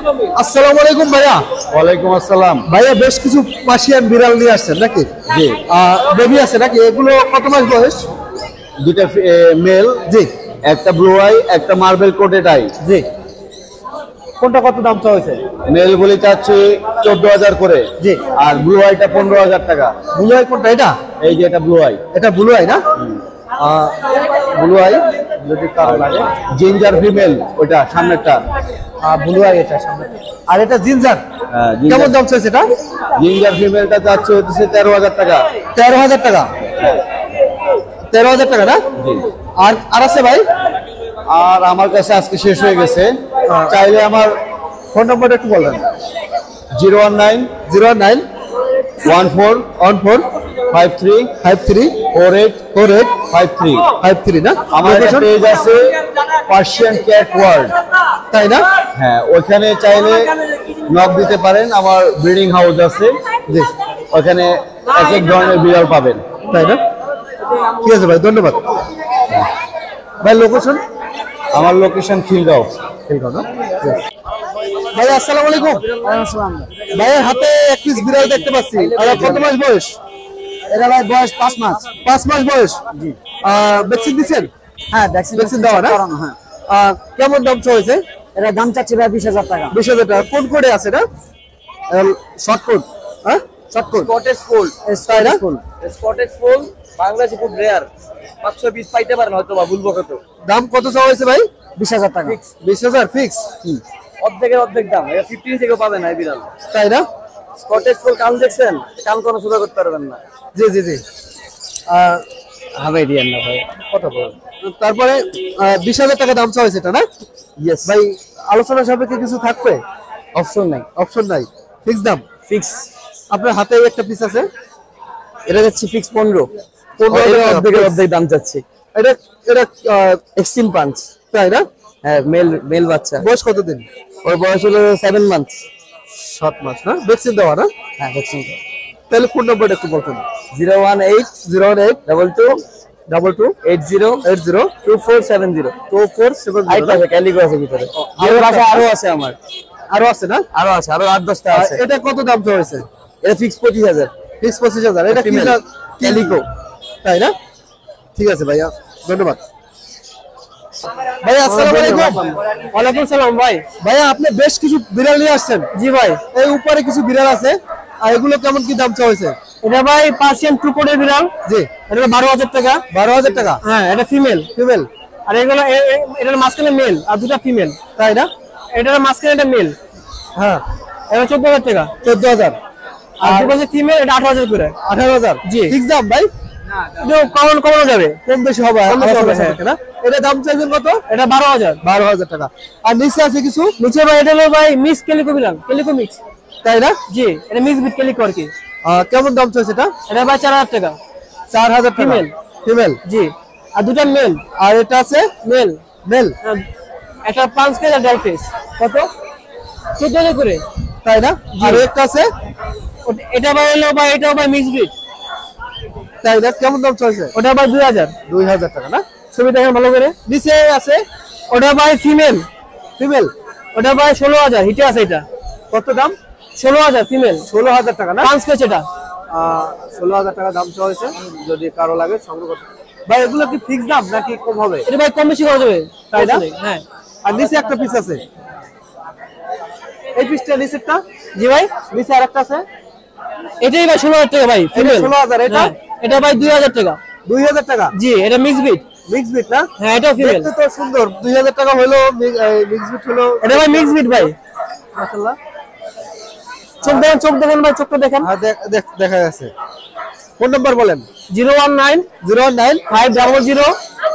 আসসালামু আলাইকুম ভাইয়া। ওয়ালাইকুম আসসালাম। ভাইয়া বেশ কিছু পার্সিয়ান বিড়াল নিয়ে আসছেন নাকি? জি। বেবি আছে নাকি? এগুলো কত মাস বয়স? দুইটা মেল। জি। একটা ব্লু আই, একটা মার্বেল কোটেড আই। জি। কোনটা কত দাম চাওয়া হয়েছে? মেল গুলি চাচ্ছি 14,000 করে। জি। আর ব্লু আইটা 15,000 টাকা। ব্লু আই কোনটা? এটা এই যে এটা ব্লু আই। এটা ব্লু আই না? ব্লু আই যদি কারো লাগে। জিঞ্জার ফিমেল ওটা সামনেরটা। ব্লু আই এটা সামনে। আর এটা জিঞ্জার কেমন কেমন দাম চাইছে এটা? জিঞ্জার ফিমেলটা চাচ্ছে হচ্ছে 13,000 টাকা। 13,000 টাকা। 13,000 টাকা না? জি। আর আছে ভাই? আর আমার কাছে আজকে শেষ হয়ে গেছে। চাইলে আমার ফোন নাম্বারটা একটু বলবেন। 019 019 14 14 53 53 48 48 53 53 না? আমার একটা পেজ আছে পার্সিয়ান ক্যাট ওয়ার্ল্ড, তাই না? হ্যাঁ ওইখানে চাইলে নক দিতে পারেন। আমার ব্রিডিং হাউস আছে, ওখানে এক এক ধরনের বিড়াল পাবেন। তাই না? ঠিক আছে ভাই, ধন্যবাদ ভাই। লোকেশন? আমার লোকেশন খিলগাঁও। না? ভাই আসসালামু আলাইকুম। ভাইয়ের হাতে এক পিস বিড়াল দেখতে পাচ্ছি। কত মাস বয়স? এটা ভাই বয়স 5 মাস। 5 মাস বয়স। জি। ভ্যাকসিন দিচ্ছেন? হ্যাঁ, ভ্যাকসিন দেওয়া না? হ্যাঁ। কেমন দাম চলছে? এটা দাম চাচ্ছি ভাই 20,000 টাকা। 20,000 টাকা। কোন কোডে আছে এটা? Short code. হ্যাঁ, শর্ট কোড। স্কটেশ ফোল্ড। তাই না? স্কটেশ ফোল্ড বাংলাদেশে খুব রেয়ার। 500 পিস পাইতে পারেন হয়তো বা, ভুলবো কত। দাম কত চাওয়া হয়েছে ভাই? 20,000 টাকা। 20,000 ফিক্স। অর্ধেকের অর্ধেক দাম। এটা 15 থেকে পাবেন না এই বিড়াল। তাই না? স্কটেশ ফোল্ড কান দেখছেন? কান কোনো সুদা করতে পারবেন না। জি জি জি। হবে দিয়েন না ভাই। কত বল? তারপরে 20,000 টাকা দাম চাওয়া হয়েছে এটা না? ইয়েস ভাই আলোচনা সাপেক্ষে কিছু থাকবে? অপশন নাই। অপশন নাই, ফিক্স দাম। ফিক্স। আপনার হাতে একটা পিস আছে? এটা যাচ্ছে ফিক্স 15। 15,000 টাকা অর্ধেকের অর্ধেক দাম চাচ্ছি। এটা এটা এক্সট্রিম পাঞ্চ। তাই না? হ্যাঁ, মেল বাচ্চা। বয়স কতদিন? ওর বয়স হলো 7 মান্থস। 7 মাস না? ভ্যাকসিন দেওয়া না? হ্যাঁ, ভ্যাকসিন। তাহলে ফোন নাম্বারটা একটু বলতেন। 018 018 22 22 80 80 2470। 2470 আইটা আছে, ক্যালিকো আছে ভিতরে। আরো আছে আমার। আরো আছে না? আরো আছে, আরো 8-10টা আছে। এটা কত দাম চলেছে? এটা ফিক্স 25,000। ফিক্স 25,000। এটা কি ক্যালিকো। তাই না? ঠিক আছে ভাইয়া, ধন্যবাদ ভাইয়া। আসসালামু আলাইকুম। ওয়ালাইকুম সালাম ভাই। ভাইয়া আপনি বেশ কিছু বিড়াল নিয়ে আসছেন। জি ভাই। এই উপরে কিছু বিড়াল আছে, আর এগুলো কেমন কি দাম চাওয়া হয়েছে? এটা ভাই পার্সিয়ান টু কোডের বিড়াল। জি। এটা 12,000 টাকা। 12,000 টাকা। হ্যাঁ, এটা ফিমেল। ফিমেল। আর এগুলো এটার মাঝখানে মেল আর দুটো ফিমেল। তাই না? এটার মাঝখানে এটা মেল। হ্যাঁ, এটা 14,000 টাকা। 14,000। আর দুটো ফিমেল, এটা 8,000 করে। 18,000। জি। ফিক্স দাম ভাই? কমানো যাবে, কম বেশি হবে। হ্যাঁ। না? এটা দাম চাইছেন কত? এটা 12,000। 12,000 টাকা। আর নিচে আছে কিছু? নিচে ভাই এটা হলো ভাই মিক্স ক্যালিকো বিড়াল, ক্যালিকো মিক্স। তাই না? জি, এটা মিক্স বিট ক্যালিকো আর কি। কেমন দাম চাইছে এটা? এটা ভাই 4,000 টাকা। 4,000 ফিমেল। ফিমেল। জি। আর দুটো মেল। আর এটা আছে মেল। মেল। একটা পাঁচ কেজি ডল ফেস। কত? 14,000 করে। তাই না? আর একটা আছে? এটা ভাই হলো ভাই, এটাও ভাই মিক্স বিট। তাই না? কেমন দাম চলছে? ওটা ভাই 2,000। 2,000 টাকা না? ছবি দেখেন ভালো করে। নিচে আছে ওটা ভাই ফিমেল। ফিমেল। ওটা ভাই 16,000। হিটে আছে এটা। কত দাম? 16,000 ফিমেল। 16,000 টাকা না? পাঁচ কেজ এটা। 16,000 টাকা দাম চলছে। যদি কারো লাগে সংগ্রহ করতে। ভাই এগুলো কি ফিক্স দাম নাকি কম হবে? এটা ভাই কম বেশি করা যাবে। তাই না? হ্যাঁ। আর নিচে একটা পিস আছে, এই পিসটা নিচেরটা? জি ভাই। নিচে আরেকটা আছে, এটাই ভাই 16,000 টাকা ভাই ফিমেল। 16,000। এটা? এটা ভাই 2,000 টাকা। 2,000 টাকা। জি, এটা মিক্স বিট। মিক্স বিট না? হ্যাঁ, এটা ফিমেল। দেখতে তো সুন্দর। 2,000 টাকা হলো মিক্স বিট হলো। এটা ভাই মিক্স বিট ভাই। মাশাআল্লাহ। চোখ দেখেন ভাই, চোখটা দেখেন। দেখা যাচ্ছে। ফোন নাম্বার বলেন। 019 019 500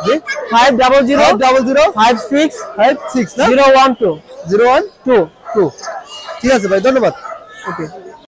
জি 500 56 56 না? 012 012। ঠিক আছে ভাই, ধন্যবাদ। ওকে।